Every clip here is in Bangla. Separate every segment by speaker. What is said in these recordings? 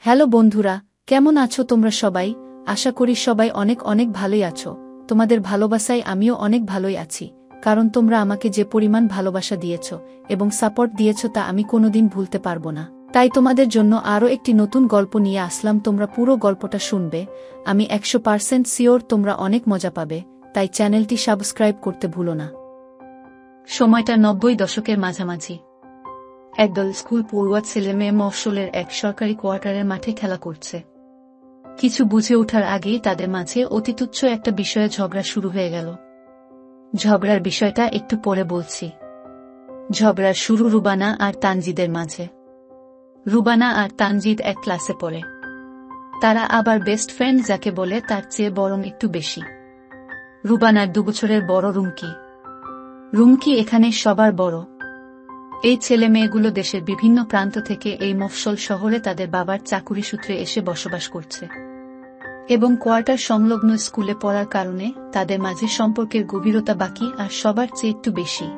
Speaker 1: হ্যালো বন্ধুরা, কেমন আছো তোমরা সবাই? আশা করি সবাই অনেক অনেক ভালোই আছো। তোমাদের ভালোবাসায় আমিও অনেক ভালোই আছি, কারণ তোমরা আমাকে যে পরিমাণ ভালোবাসা দিয়েছ এবং সাপোর্ট দিয়েছ তা আমি কোনোদিন ভুলতে পারবো না। তাই তোমাদের জন্য আরও একটি নতুন গল্প নিয়ে আসলাম। তোমরা পুরো গল্পটা শুনবে, আমি 100% শিওর তোমরা অনেক মজা পাবে। তাই চ্যানেলটি সাবস্ক্রাইব করতে ভুলো না। সময়টা 90 দশকের মাঝামাঝি। একদল স্কুল পড়ুয়া ছেলেমেয়ে মফস্বলের এক সরকারি কোয়ার্টারের মাঠে খেলা করছে। কিছু বুঝে ওঠার আগেই তাদের মাঝে অতি তুচ্ছ একটা বিষয়ে ঝগড়া শুরু হয়ে গেল। ঝগড়ার বিষয়টা একটু পরে বলছি। ঝগড়ার শুরু রুবানা আর তানজিদের মাঝে। রুবানা আর তানজিদ এক ক্লাসে পড়ে। তারা আবার বেস্ট ফ্রেন্ড যাকে বলে তার চেয়ে বরং একটু বেশি। রুবানার 2 বছরের বড় রুমকি। রুমকি এখানে সবার বড়। এই ছেলে মেয়েগুলো দেশের বিভিন্ন প্রান্ত থেকে এই মফস্বল শহরে তাদের বাবার চাকুরি সূত্রে এসে বসবাস করছে এবং কোয়ার্টার সংলগ্ন স্কুলে পড়ার কারণে তাদের মাঝে সম্পর্কের গভীরতা বাকি আর সবার চেয়ে একটু বেশি।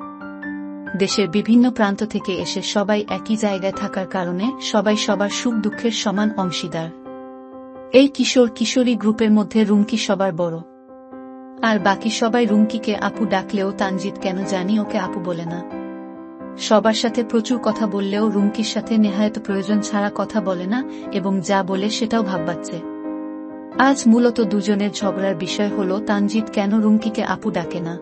Speaker 1: দেশের বিভিন্ন প্রান্ত থেকে এসে সবাই একই জায়গায় থাকার কারণে সবাই সবার সুখ দুঃখের সমান অংশীদার। এই কিশোর কিশোরী গ্রুপের মধ্যে রুমকি সবার বড়, আর বাকি সবাই রুমকিকে আপু ডাকলেও তানজিদ কেন জানি ওকে আপু বলে না। সবার সাথে প্রচুর কথা বললেও রুমকির সাথে নেহায়েত প্রয়োজন ছাড়া কথা বলে না এবং যা বলে সেটাও ভাববাচ্ছে। আজ মূলত দুজনের ঝগড়ার বিষয় হল তানজিদ কেন রুমকিকে আপু ডাকে না।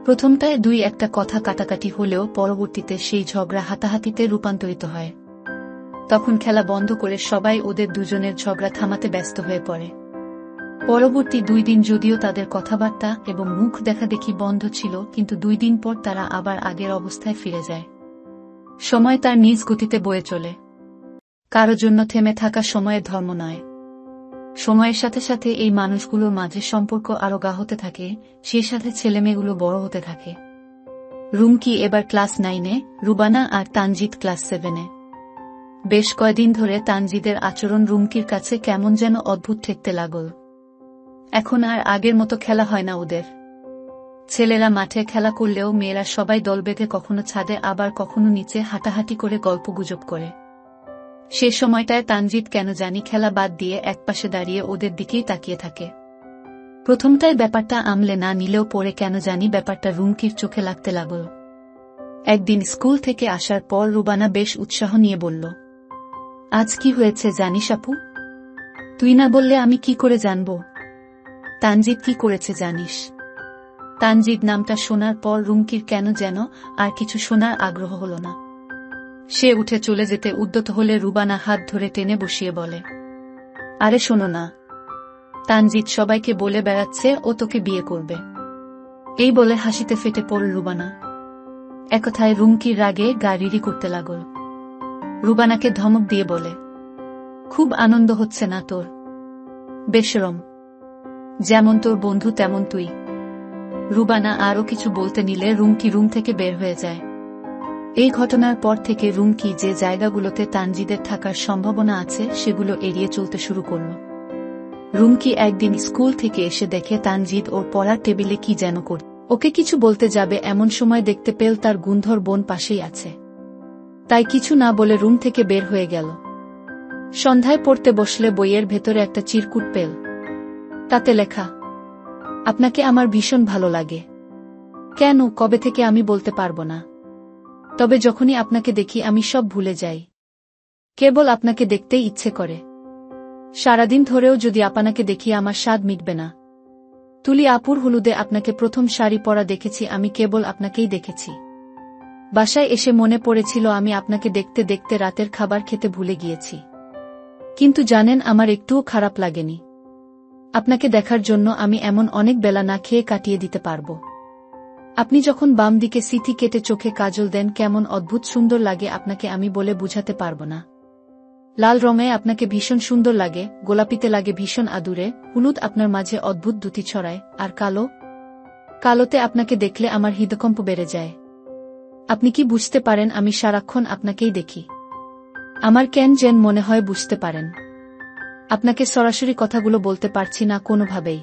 Speaker 1: প্রথমটায় 2-1 কথা কাটাকাটি হলেও পরবর্তীতে সেই ঝগড়া হাতাহাতিতে রূপান্তরিত হয়। তখন খেলা বন্ধ করে সবাই ওদের দুজনের ঝগড়া থামাতে ব্যস্ত হয়ে পড়ে। পরবর্তী 2 দিন যদিও তাদের কথাবার্তা এবং মুখ দেখাদেখি বন্ধ ছিল, কিন্তু 2 দিন পর তারা আবার আগের অবস্থায় ফিরে যায়। সময় তার নিজ গতিতে বয়ে চলে। কারো জন্য থেমে থাকা সময়ের ধর্ম নয়। সময়ের সাথে সাথে এই মানুষগুলোর মাঝে সম্পর্ক আরো গা হতে থাকে, সেই সাথে ছেলেমেয়েগুলো বড় হতে থাকে। রুমকি এবার ক্লাস 9-এ, রুবানা আর তানজিদ ক্লাস 7-এ। বেশ কয়দিন ধরে তানজিদের আচরণ রুমকির কাছে কেমন যেন অদ্ভুত ঠেকতে লাগল। এখন আর আগের মতো খেলা হয় না ওদের। ছেলেরা মাঠে খেলা করলেও মেয়েরা সবাই দল বেঁধে কখনো ছাদে আবার কখনো নিচে হাঁটাহাঁটি করে গল্পগুজব করে। সে সময়টায় তানজিদ কেন জানি খেলা বাদ দিয়ে একপাশে দাঁড়িয়ে ওদের দিকেই তাকিয়ে থাকে। প্রথমটায় ব্যাপারটা আমলে না নিলেও পরে কেন জানি ব্যাপারটা রুমকির চোখে লাগতে লাগল। একদিন স্কুল থেকে আসার পর রুবানা বেশ উৎসাহ নিয়ে বলল, আজ কি হয়েছে জানিস আপু? তুই না বললে আমি কি করে জানব? তানজিদ কি করেছে জানিস? তানজিদ নামটা শোনার পর রুমকির কেন যেন আর কিছু শোনার আগ্রহ হল না। সে উঠে চলে যেতে উদ্যত হলে রুবানা হাত ধরে টেনে বসিয়ে বলে, আরে শোনো না, তানজিদ সবাইকে বলে বেড়াচ্ছে ও তোকে বিয়ে করবে। এই বলে হাসিতে ফেটে পড়ল রুবানা। একথায় রুমকির রাগে গা রিরি করতে লাগল। রুবানাকে ধমক দিয়ে বলে, খুব আনন্দ হচ্ছে না তোর? বেশরম, যেমন তোর বন্ধু তেমন তুই। রুবানা আরও কিছু বলতে নিলে রুমকি রুম থেকে বের হয়ে যায়। এই ঘটনার পর থেকে রুমকি যে জায়গাগুলোতে তানজিদের থাকার সম্ভাবনা আছে সেগুলো এড়িয়ে চলতে শুরু করল। রুমকি একদিন স্কুল থেকে এসে দেখে তানজিদ ওর পড়ার টেবিলে কি যেন করছে। ওকে কিছু বলতে যাবে এমন সময় দেখতে পেল তার গুণধর বোন পাশেই আছে। তাই কিছু না বলে রুম থেকে বের হয়ে গেল। সন্ধ্যায় পড়তে বসলে বইয়ের ভেতরে একটা চিরকুট পেল। তাতে লেখা, আপনাকে আমার ভীষণ ভালো লাগে। কেন, কবে থেকে আমি বলতে পারবো না। তবে যখনই আপনাকে দেখি আমি সব ভুলে যাই। কেবল আপনাকে দেখতেই ইচ্ছে করে। সারাদিন ধরেও যদি আপনাকে দেখি আমার স্বাদ মিটবে না। তুলি আপুর হলুদে আপনাকে প্রথম শাড়ি পরা দেখেছি, আমি কেবল আপনাকেই দেখেছি। বাসায় এসে মনে পড়েছিল আমি আপনাকে দেখতে দেখতে রাতের খাবার খেতে ভুলে গিয়েছি। কিন্তু জানেন, আমার একটুও খারাপ লাগেনি। আপনাকে দেখার জন্য আমি এমন অনেক বেলা না খেয়ে কাটিয়ে দিতে পারব। আপনি যখন বাম দিকে সিথি কেটে চোখে কাজল দেন কেমন অদ্ভুত সুন্দর লাগে আপনাকে আমি বলে বুঝাতে পারব না। লাল রঙে আপনাকে ভীষণ সুন্দর লাগে, গোলাপিতে লাগে ভীষণ আদুরে, হলুদ আপনার মাঝে অদ্ভুত দ্যুতি ছড়ায়, আর কালোতে আপনাকে দেখলে আমার হৃদকম্প বেড়ে যায়। আপনি কি বুঝতে পারেন আমি সারাক্ষণ আপনাকেই দেখি? আমার কেন যেন মনে হয় বুঝতে পারেন। আপনাকে সরাসরি কথাগুলো বলতে পারছি না কোনোভাবেই।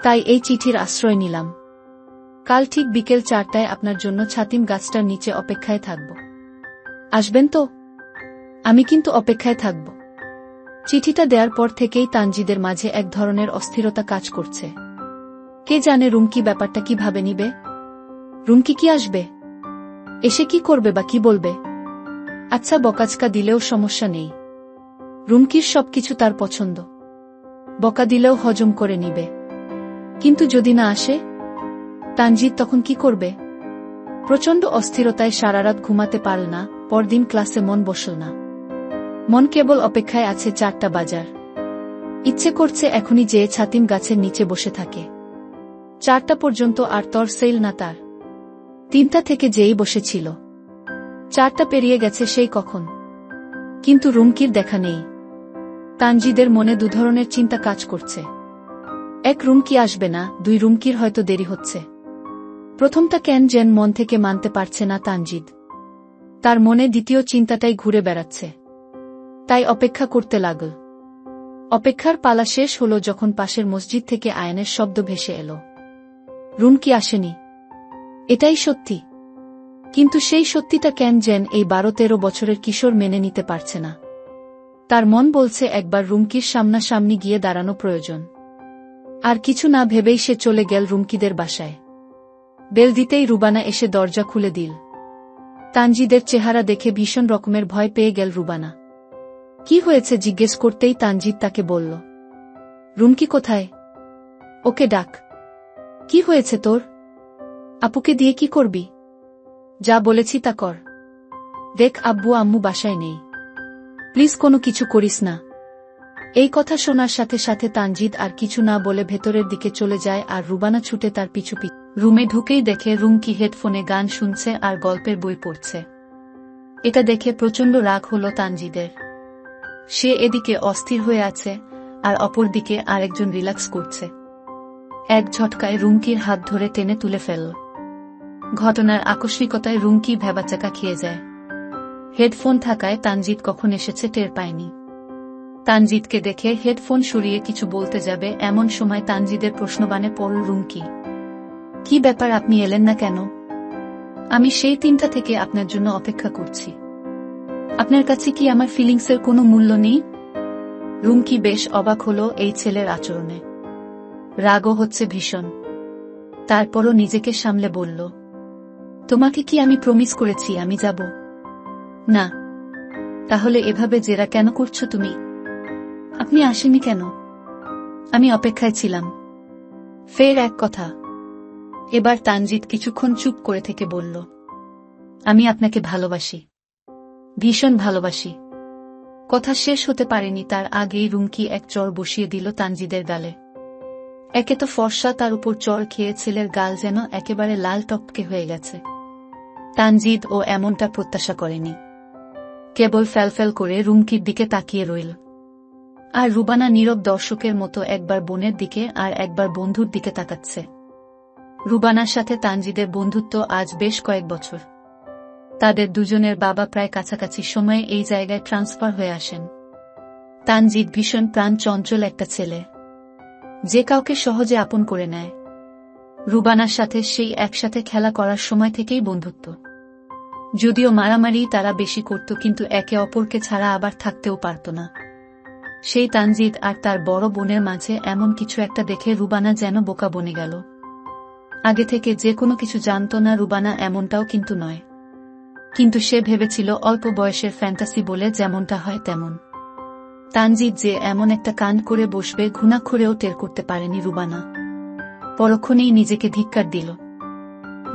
Speaker 1: তাই এই চিঠির আশ্রয় নিলাম। কাল ঠিক বিকেল 4টায় আপনার জন্য ছাতিম গাছটার নিচে অপেক্ষায় থাকব। আসবেন তো? আমি কিন্তু অপেক্ষায় থাকব। চিঠিটা দেওয়ার পর থেকেই তানজিদের মাঝে এক ধরনের অস্থিরতা কাজ করছে। কে জানে রুমকি ব্যাপারটা কিভাবে নিবে? রুমকি কি আসবে? এসে কি করবে বা কি বলবে? আচ্ছা, বকাচকা দিলেও সমস্যা নেই। রুমকির সবকিছু তার পছন্দ, বকা দিলেও হজম করে নিবে। কিন্তু যদি না আসে, তানজিদ তখন কি করবে? প্রচণ্ড অস্থিরতায় সারারাত ঘুমাতে পারল না। পরদিন ক্লাসে মন বসল না। মন কেবল অপেক্ষায় আছে 4টা বাজার। ইচ্ছে করছে এখনই যেয়ে ছাতিম গাছের নিচে বসে থাকে। 4টা পর্যন্ত আর তরসইল না তার। 3টা থেকে যেই বসেছিল, 4টা পেরিয়ে গেছে সেই কখন। কিন্তু রুমকির দেখা নেই। তানজিদের মনে দুধরনের চিন্তা কাজ করছে। 1, রুমকি আসবে না। 2, রুমকির হয়তো দেরি হচ্ছে। প্রথমটা কেন যেন মন থেকে মানতে পারছে না তানজিদ। তার মনে দ্বিতীয় চিন্তাটাই ঘুরে বেড়াচ্ছে। তাই অপেক্ষা করতে লাগল। অপেক্ষার পালা শেষ হলো যখন পাশের মসজিদ থেকে আয়ানের শব্দ ভেসে এলো। রুমকি আসেনি, এটাই সত্যি। কিন্তু সেই সত্যিটা কেন যেন এই 12-13 বছরের কিশোর মেনে নিতে পারছে না। তার মন বলছে একবার রুমকির সামনাসামনি গিয়ে দাঁড়ানো প্রয়োজন। আর কিছু না ভেবেই সে চলে গেল রুমকিদের বাসায়। বেল দিতেই রুবানা এসে দরজা খুলে দিল। তানজিদের চেহারা দেখে ভীষণ রকমের ভয় পেয়ে গেল রুবানা। কি হয়েছে জিজ্ঞেস করতেই তানজিদ তাকে বলল, রুমকি কোথায়? ওকে ডাক। কি হয়েছে তোর? আপুকে দিয়ে কি করবি? যা বলেছি তা কর। দেখ, আব্বু আম্মু বাসায় নেই। প্লিজ কোনো কিছু করিস না। এই কথা শোনার সাথে সাথে তানজিদ আর কিছু না বলে ভেতরের দিকে চলে যায় আর রুবানা ছুটে তার পিছু পিছু। রুমে ঢুকেই দেখে রুমকি হেডফোনে গান শুনছে আর গল্পের বই পড়ছে। এটা দেখে প্রচণ্ড রাগ হলো তানজিদের। সে এদিকে অস্থির হয়ে আছে আর অপরদিকে আরেকজন রিল্যাক্স করছে। এক ঝটকায় রুমকির হাত ধরে টেনে তুলে ফেলল। ঘটনার আকস্মিকতায় রুমকি ভ্যাবাচাকা খেয়ে যায়। হেডফোন থাকায় তানজিদ কখন এসেছে টের পায়নি। তানজিদকে দেখে হেডফোন সরিয়ে কিছু বলতে যাবে এমন সময় তানজিদের প্রশ্নবাণে পড়ল রুমকি। কি ব্যাপার, আপনি এলেন না কেন? আমি সেই 3টা থেকে আপনার জন্য অপেক্ষা করছি। আপনার কাছে কি আমার ফিলিংসের কোনো মূল্য নেই? রুমকি বেশ অবাক হলো এই ছেলের আচরণে। রাগও হচ্ছে ভীষণ। তারপরও নিজেকে সামলে বলল, তোমাকে কি আমি প্রমিস করেছি আমি যাব? না। তাহলে এভাবে জেরা কেন করছো তুমি? আপনি আসেননি কেন? আমি অপেক্ষায় ছিলাম। ফের এক কথা। এবার তানজিদ কিছুক্ষণ চুপ করে থেকে বলল, আমি আপনাকে ভালোবাসি, ভীষণ ভালোবাসি। কথা শেষ হতে পারেনি তার আগেই রুমকি এক চর বসিয়ে দিল তানজিদের গালে। একে তো ফর্সা, তার উপর চর খেয়ে ছেলের গাল যেন একেবারে লাল টপকে হয়ে গেছে। তানজিদ ও এমনটা প্রত্যাশা করেনি। কেবল ফ্যালফ্যাল করে রুমকির দিকে তাকিয়ে রইল। আর রুবানা নীরব দর্শকের মতো একবার বোনের দিকে আর একবার বন্ধুর দিকে তাকাচ্ছে। রুবানার সাথে তানজিদের বন্ধুত্ব আজ বেশ কয়েক বছর। তাদের দুজনের বাবা প্রায় কাছাকাছি সময়ে এই জায়গায় ট্রান্সফার হয়ে আসেন। তানজিদ ভীষণ প্রাণ চঞ্চল একটা ছেলে, যে কাউকে সহজে আপন করে নেয়। রুবানার সাথে সেই একসাথে খেলা করার সময় থেকেই বন্ধুত্ব। যদিও মারামারি তারা বেশি করত, কিন্তু একে অপরকে ছাড়া আবার থাকতেও পারত না। সেই তানজিদ আর তার বড় বোনের মাঝে এমন কিছু একটা দেখে রুবানা যেন বোকা বনে গেল। আগে থেকে যে কোনো কিছু জানত না রুবানা এমনটাও কিন্তু নয়। কিন্তু সে ভেবেছিল অল্প বয়সের ফ্যান্টাসি বলে যেমনটা হয় তেমন। তানজিদ যে এমন একটা কাণ্ড করে বসবে ঘুণাক্ষরেও টের করতে পারেনি রুবানা। পরক্ষণেই নিজেকে ধিক্কার দিল।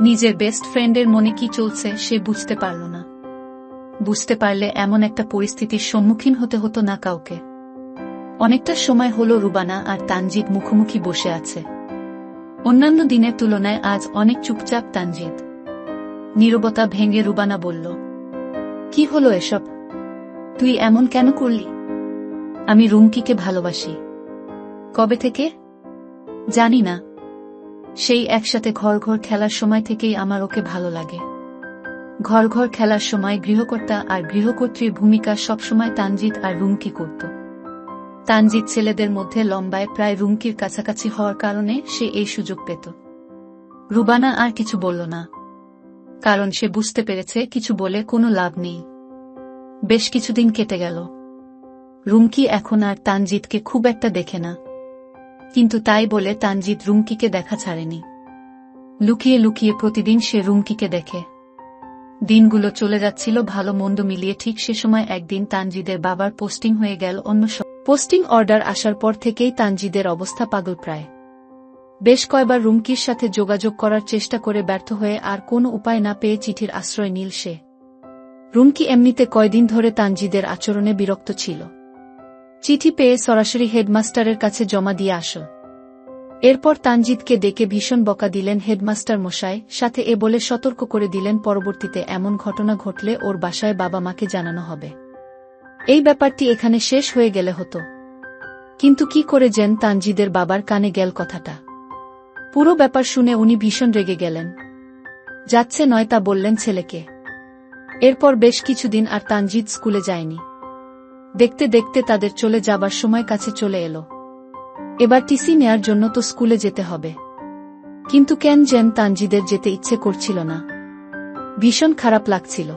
Speaker 1: নিজের বেস্ট ফ্রেন্ডের মনে কি চলছে সে বুঝতে পারল না। বুঝতে পারলে এমন একটা পরিস্থিতির সম্মুখীন হতে হতো না কাউকে। অনেকটা সময় হলো রুবানা আর তানজিদ মুখোমুখি বসে আছে। অন্যান্য দিনের তুলনায় আজ অনেক চুপচাপ তানজিদ। নীরবতা ভেঙে রুবানা বলল, কি হলো এসব? তুই এমন কেন করলি? আমি রুমকিকে ভালোবাসি। কবে থেকে? জানি না। সেই একসাথে ঘর ঘর খেলার সময় থেকেই আমার ওকে ভালো লাগে। ঘর ঘর খেলার সময় গৃহকর্তা আর গৃহকর্ত্রীর ভূমিকা সবসময় তানজিদ আর রুমকি করত। তানজিদ ছেলেদের মধ্যে লম্বায় প্রায় রুমকির কাছাকাছি হওয়ার কারণে সে এই সুযোগ পেত। রুবানা আর কিছু বলল না, কারণ সে বুঝতে পেরেছে কিছু বলে কোনো লাভ নেই। বেশ কিছুদিন কেটে গেল। রুমকি এখন আর তানজিদকে খুব একটা দেখে না, কিন্তু তাই বলে তানজিদ রুমকিকে দেখা ছাড়েনি। লুকিয়ে লুকিয়ে প্রতিদিন সে রুমকিকে দেখে। দিনগুলো চলে যাচ্ছিল ভালো মন্দ মিলিয়ে। ঠিক সে সময় একদিন তানজিদের বাবার পোস্টিং হয়ে গেল অন্য পোস্টিং অর্ডার আসার পর থেকেই তানজিদের অবস্থা পাগলপ্রায়। বেশ কয়বার রুমকির সাথে যোগাযোগ করার চেষ্টা করে ব্যর্থ হয়ে আর কোনো উপায় না পেয়ে চিঠির আশ্রয় নিল সে। রুমকি এমনিতে কয়দিন ধরে তানজিদের আচরণে বিরক্ত ছিল। চিঠি পেয়ে সরাসরি হেডমাস্টারের কাছে জমা দিয়ে আসল। এরপর তানজিদকে ডেকে ভীষণ বকা দিলেন হেডমাস্টার মশাই, সাথে এ বলে সতর্ক করে দিলেন পরবর্তীতে এমন ঘটনা ঘটলে ওর বাসায় বাবা মাকে জানানো হবে। এই ব্যাপারটি এখানে শেষ হয়ে গেলে হতো, কিন্তু কি করে যেন তানজিদের বাবার কানে গেল কথাটা। পুরো ব্যাপার শুনে উনি ভীষণ রেগে গেলেন। যাচ্ছে নয় তা বললেন ছেলেকে। এরপর বেশ কিছুদিন আর তানজিদ স্কুলে যায়নি। দেখতে দেখতে তাদের চলে যাবার সময় কাছে চলে এলো। এবার টিসি নেয়ার জন্য তো স্কুলে যেতে হবে, কিন্তু কেন যেন তানজিদের যেতে ইচ্ছে করছিল না। ভীষণ খারাপ লাগছিল।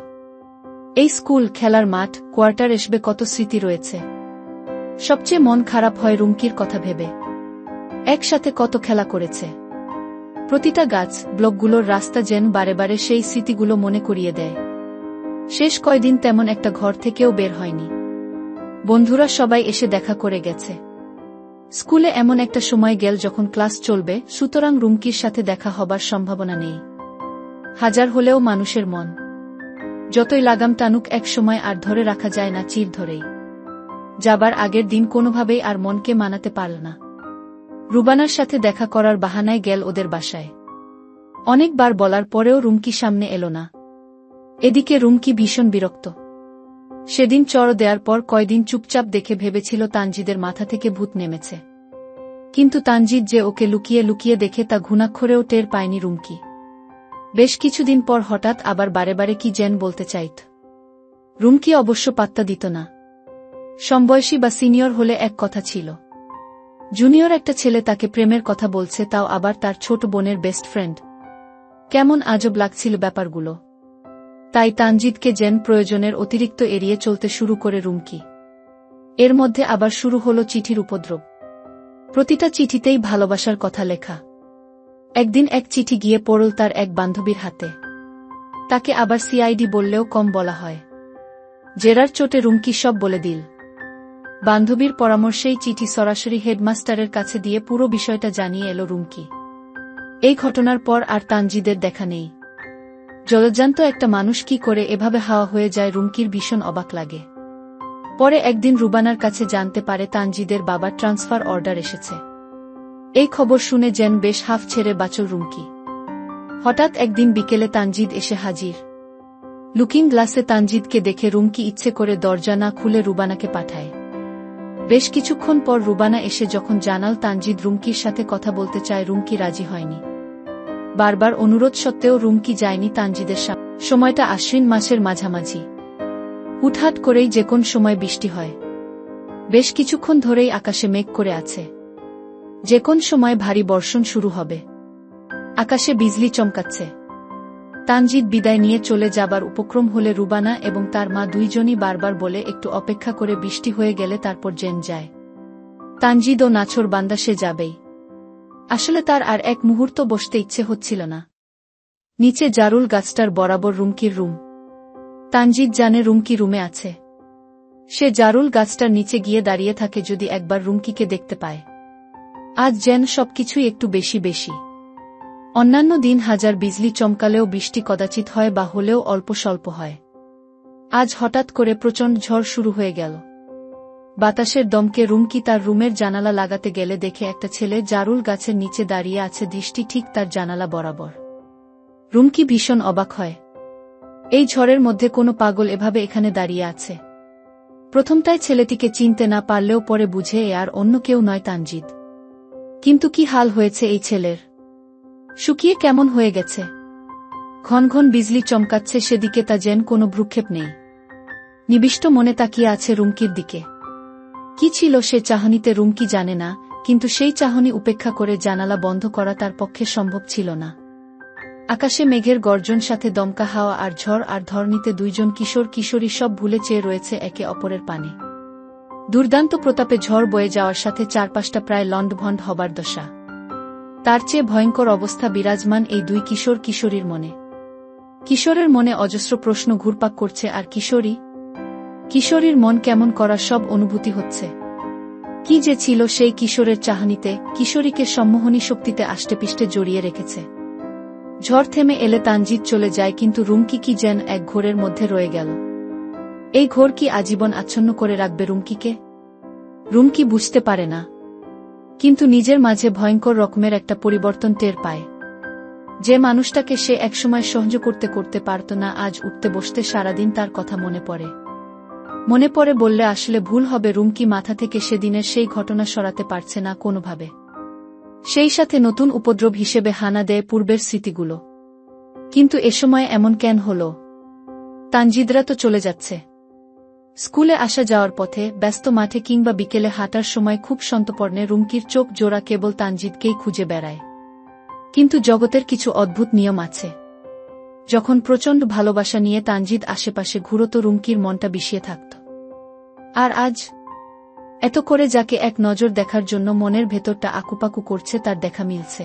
Speaker 1: এই স্কুল, খেলার মাঠ, কোয়ার্টার, এসবে কত স্মৃতি রয়েছে। সবচেয়ে মন খারাপ হয় রুমকির কথা ভেবে। একসাথে কত খেলা করেছে। প্রতিটা গাছ, ব্লকগুলোর রাস্তা যেন বারে বারে সেই স্মৃতিগুলো মনে করিয়ে দেয়। শেষ কয়দিন তেমন একটা ঘর থেকেও বের হয়নি। বন্ধুরা সবাই এসে দেখা করে গেছে। স্কুলে এমন একটা সময় গেল যখন ক্লাস চলবে, সুতরাং রুমকির সাথে দেখা হবার সম্ভাবনা নেই। হাজার হলেও মানুষের মন যতই লাগাম টানুক, এক সময় আর ধরে রাখা যায় না চির ধরেই। যাবার আগের দিন কোনোভাবেই আর মনকে মানাতে পারল না। রুবানার সাথে দেখা করার বাহানায় গেল ওদের বাসায়। অনেকবার বলার পরেও রুমকি সামনে এলো না। এদিকে রুমকি ভীষণ বিরক্ত। সেদিন চড় দেওয়ার পর কয়দিন চুপচাপ দেখে ভেবেছিল তানজিদের মাথা থেকে ভূত নেমেছে, কিন্তু তানজিদ যে ওকে লুকিয়ে লুকিয়ে দেখে তা ঘুণাক্ষরেও টের পায়নি রুমকি। বেশ কিছুদিন পর হঠাৎ আবার বারে বারে কি যেন বলতে চাইত। রুমকি অবশ্য পাত্তা দিত না। সমবয়সী বা সিনিয়র হলে এক কথা ছিল, জুনিয়র একটা ছেলে তাকে প্রেমের কথা বলছে, তাও আবার তার ছোট বোনের বেস্ট ফ্রেন্ড। কেমন আজব লাগছিল ব্যাপারগুলো। তাই তানজিদকে যেন প্রয়োজনের অতিরিক্ত এড়িয়ে চলতে শুরু করে রুমকি। এর মধ্যে আবার শুরু হলো চিঠির উপদ্রব। প্রতিটা চিঠিতেই ভালোবাসার কথা লেখা। একদিন এক চিঠি গিয়ে পড়ল তার এক বান্ধবীর হাতে। তাকে আবার সিআইডি বললেও কম বলা হয়। জেরার চোটে রুমকি সব বলে দিল। বান্ধবীর পরামর্শেই চিঠি সরাসরি হেডমাস্টারের কাছে দিয়ে পুরো বিষয়টা জানিয়ে এলো রুমকি। এই ঘটনার পর আর তানজিদের দেখা নেই। জলজ্যান্ত একটা মানুষ কি করে এভাবে হাওয়া হয়ে যায়, রুমকির ভীষণ অবাক লাগে। পরে একদিন রুবানার কাছে জানতে পারে তানজিদের বাবার ট্রান্সফার অর্ডার এসেছে। এই খবর শুনে যেন বেশ হাফ ছেড়ে বাঁচল রুমকি। হঠাৎ একদিন বিকেলে তানজিদ এসে হাজির। লুকিং গ্লাসে তানজিদকে দেখে রুমকি ইচ্ছে করে দরজা না খুলে রুবানাকে পাঠায়। বেশ কিছুক্ষণ পর রুবানা এসে যখন জানাল তানজিদ রুমকির সাথে কথা বলতে চায়, রুমকি রাজি হয়নি। বারবার অনুরোধ সত্ত্বেও রুমকি যায়নি তানজিদের সাথে। সময়টা আশ্বিন মাসের মাঝামাঝি। হুটহাট করেই যে কোন সময় বৃষ্টি হয়। বেশ কিছুক্ষণ ধরেই আকাশে মেঘ করে আছে। যে কোন সময় ভারী বর্ষণ শুরু হবে। আকাশে বিজলি চমকাচ্ছে। তানজিদ বিদায় নিয়ে চলে যাবার উপক্রম হলে রুবানা এবং তার মা দুইজনই বারবার বলে একটু অপেক্ষা করে, বৃষ্টি হয়ে গেলে তারপর জেন যায়। তানজিদ ও নাছোড় বান্দা, সে যাবেই। আসলে তার আর এক মুহূর্ত বসতে ইচ্ছে হচ্ছিল না। নিচে জারুল গাছটার বরাবর রুমকির রুম। তানজিদ জানে রুমকি রুমে আছে। সে জারুল গাছটার নিচে গিয়ে দাঁড়িয়ে থাকে যদি একবার রুমকিকে দেখতে পায়। আজ যেন সবকিছুই একটু বেশি বেশি। অন্যান্য দিন হাজার বিজলি চমকালেও বৃষ্টি কদাচিৎ হয় বা হলেও অল্প স্বল্প হয়। আজ হঠাৎ করে প্রচণ্ড ঝড় শুরু হয়ে গেল। বাতাসের দমকে রুমকি তার রুমের জানালা লাগাতে গেলে দেখে একটা ছেলে জারুল গাছের নিচে দাঁড়িয়ে আছে, দৃষ্টি ঠিক তার জানালা বরাবর। রুমকি ভীষণ অবাক হয়। এই ঝড়ের মধ্যে কোনো পাগল এভাবে এখানে দাঁড়িয়ে আছে। প্রথমটায় ছেলেটিকে চিনতে না পারলেও পরে বুঝে এ আর অন্য কেউ নয়, তানজিদ। কিন্তু কি হাল হয়েছে এই ছেলের! শুকিয়ে কেমন হয়ে গেছে। ঘন ঘন বিজলি চমকাচ্ছে, সেদিকে তা যেন কোনো ভ্রুক্ষেপ নেই। নিবিষ্ট মনে তাকিয়ে আছে রুমকির দিকে। কি ছিল সে চাহনিতে রুমকি জানে না, কিন্তু সেই চাহনি উপেক্ষা করে জানালা বন্ধ করা তার পক্ষে সম্ভব ছিল না। আকাশে মেঘের গর্জন, সাথে দমকা হাওয়া আর ঝড়, আর ধরণীতে দুইজন কিশোর কিশোরী সব ভুলে চেয়ে রয়েছে একে অপরের পানে। দুর্দান্ত প্রতাপে ঝড় বয়ে যাওয়ার সাথে চারপাশটা প্রায় লণ্ডভণ্ড হবার দশা। তার চেয়ে ভয়ঙ্কর অবস্থা বিরাজমান এই দুই কিশোর কিশোরীর মনে। কিশোরের মনে অজস্র প্রশ্ন ঘুরপাক করছে, আর কিশোরীর মন কেমন করা সব অনুভূতি হচ্ছে। কি যে ছিল সেই কিশোরের চাহনিতে, কিশোরীকে সম্মোহনী শক্তিতে আষ্টেপৃষ্টে জড়িয়ে রেখেছে। ঝড় থেমে এলে তানজিদ চলে যায়, কিন্তু রুমকি কি যেন এক ঘোরের মধ্যে রয়ে গেল। এই ঘোর কি আজীবন আচ্ছন্ন করে রাখবে রুমকিকে? রুমকি বুঝতে পারে না, কিন্তু নিজের মাঝে ভয়ঙ্কর রকমের একটা পরিবর্তন টের পায়। যে মানুষটাকে সে একসময় সহ্য করতে পারত না, আজ উঠতে বসতে সারাদিন তার কথা মনে পড়ে বললে আসলে ভুল হবে। রুমকি মাথা থেকে সেদিনের সেই ঘটনা সরাতে পারছে না কোনোভাবে। সেই সাথে নতুন উপদ্রব হিসেবে হানা দেয় পূর্বের স্মৃতিগুলো। কিন্তু এ সময় এমন কেন হল? তানজিদরা তো চলে যাচ্ছে। স্কুলে আসা যাওয়ার পথে, ব্যস্ত মাঠে কিংবা বিকেলে হাঁটার সময় খুব সন্তর্পণে রুমকির চোখ জোড়া কেবল তানজিদকেই খুঁজে বেড়ায়। কিন্তু জগতের কিছু অদ্ভুত নিয়ম আছে। যখন প্রচণ্ড ভালোবাসা নিয়ে তানজিদ আশেপাশে ঘুরত, রুমকির মনটা বিষিয়ে থাকত। আর আজ এত করে যাকে এক নজর দেখার জন্য মনের ভেতরটা আকুপাকু করছে, তার দেখা মিলছে।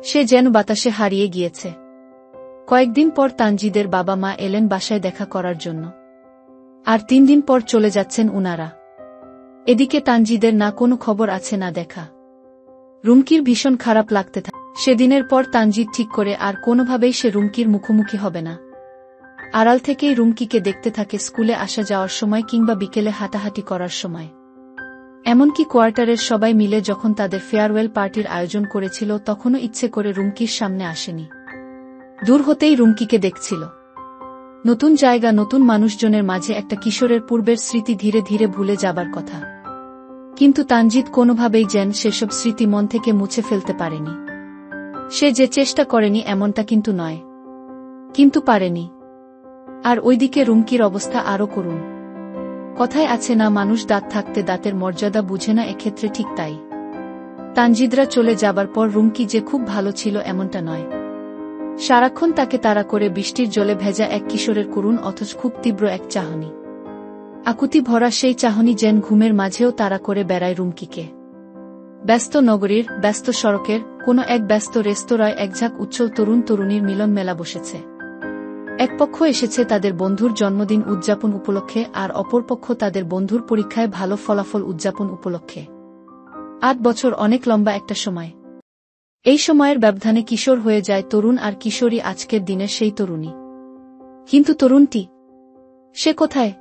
Speaker 1: সে যেন বাতাসে হারিয়ে গিয়েছে। কয়েকদিন পর তানজিদের বাবা মা এলেন বাসায় দেখা করার জন্য। আর 3 দিন পর চলে যাচ্ছেন উনারা। এদিকে তানজিদের না কোনো খবর আছে না দেখা। রুমকির ভীষণ খারাপ লাগতে থাকে। সেদিনের পর তানজিদ ঠিক করে আর কোনোভাবেই সে রুমকির মুখোমুখি হবে না। আড়াল থেকেই রুমকিকে দেখতে থাকে স্কুলে আসা যাওয়ার সময় কিংবা বিকেলে হাঁটাহাঁটি করার সময়। এমনকি কোয়ার্টারের সবাই মিলে যখন তাদের ফেয়ারওয়েল পার্টির আয়োজন করেছিল, তখনও ইচ্ছে করে রুমকির সামনে আসেনি। দূর হতেই রুমকিকে দেখছিল। নতুন জায়গা, নতুন মানুষজনের মাঝে একটা কিশোরের পূর্বের স্মৃতি ধীরে ধীরে ভুলে যাবার কথা। কিন্তু তানজিদ কোনোভাবেই যেন সেসব স্মৃতি মন থেকে মুছে ফেলতে পারেনি। সে যে চেষ্টা করেনি এমনটা কিন্তু নয়, কিন্তু পারেনি। আর ওইদিকে রুমকির অবস্থা আরও করুণ। কথায় আছে না, মানুষ দাঁত থাকতে দাঁতের মর্যাদা বুঝে না, এক্ষেত্রে ঠিক তাই। তানজিদরা চলে যাবার পর রুমকি যে খুব ভালো ছিল এমনটা নয়। সারাক্ষণ তাকে তাড়া করে বৃষ্টির জলে ভেজা এক কিশোরের করুণ অথচ খুব তীব্র এক চাহনি। আকুতি ভরা সেই চাহনি যেন ঘুমের মাঝেও তাড়া করে বেড়ায় রুমকিকে। ব্যস্ত নগরীর, ব্যস্ত সড়কের কোনো এক ব্যস্ত রেস্তোরাঁয় একঝাঁক উচ্ছল তরুণ তরুণীর মিলন মেলা বসেছে। এক পক্ষ এসেছে তাদের বন্ধুর জন্মদিন উদযাপন উপলক্ষে, আর অপর পক্ষ তাদের বন্ধুর পরীক্ষায় ভালো ফলাফল উদযাপন উপলক্ষে। 8 বছর অনেক লম্বা একটা সময়। এই সময়ের ব্যবধানে কিশোর হয়ে যায় তরুণ, আর কিশোরী আজকের দিনের সেই তরুণী। কিন্তু তরুণটি, সে কোথায়?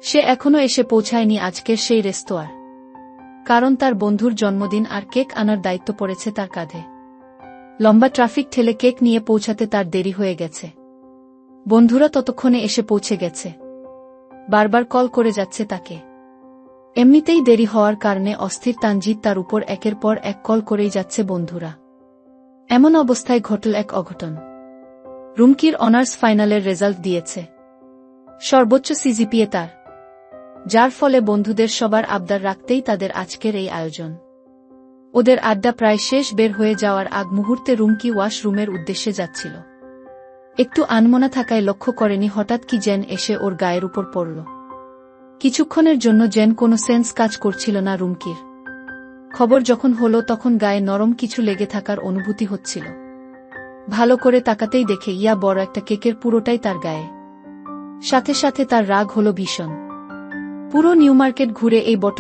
Speaker 1: সে এখনো এসে পৌঁছায়নি আজকের সেই রেস্তোরাঁর। কারণ তার বন্ধুর জন্মদিন, আর কেক আনার দায়িত্ব পড়েছে তার কাঁধে। লম্বা ট্রাফিক ঠেলে কেক নিয়ে পৌঁছাতে তার দেরি হয়ে গেছে। বন্ধুরা ততক্ষণে এসে পৌঁছে গেছে। বারবার কল করে যাচ্ছে তাকে। এমনিতেই দেরি হওয়ার কারণে অস্থির তানজিদ তার উপর একের পর এক কল করেই যাচ্ছে বন্ধুরা। এমন অবস্থায় ঘটল এক অঘটন। রুমকির অনার্স ফাইনালের রেজাল্ট দিয়েছে। সর্বোচ্চ সিজিপিএ তার, যার ফলে বন্ধুদের সবার আবদার রাখতেই তাদের আজকের এই আয়োজন। ওদের আড্ডা প্রায় শেষ, বের হয়ে যাওয়ার আগ মুহূর্তে রুমকি ওয়াশরুমের উদ্দেশ্যে যাচ্ছিল। একটু আনমনা থাকায় লক্ষ্য করেনি হঠাৎ কি যেন এসে ওর গায়ের উপর পড়ল। কিছুক্ষণের জন্য যেন কোনো সেন্স কাজ করছিল না রুমকির। খবর যখন হলো তখন গায়ে নরম কিছু লেগে থাকার অনুভূতি হচ্ছিল। ভালো করে তাকাতেই দেখে ইয়া বড় একটা কেকের পুরোটাই তার গায়ে। সাথে সাথে তার রাগ হলো ভীষণ। পুরো নিউ মার্কেট ঘুরে এই বটল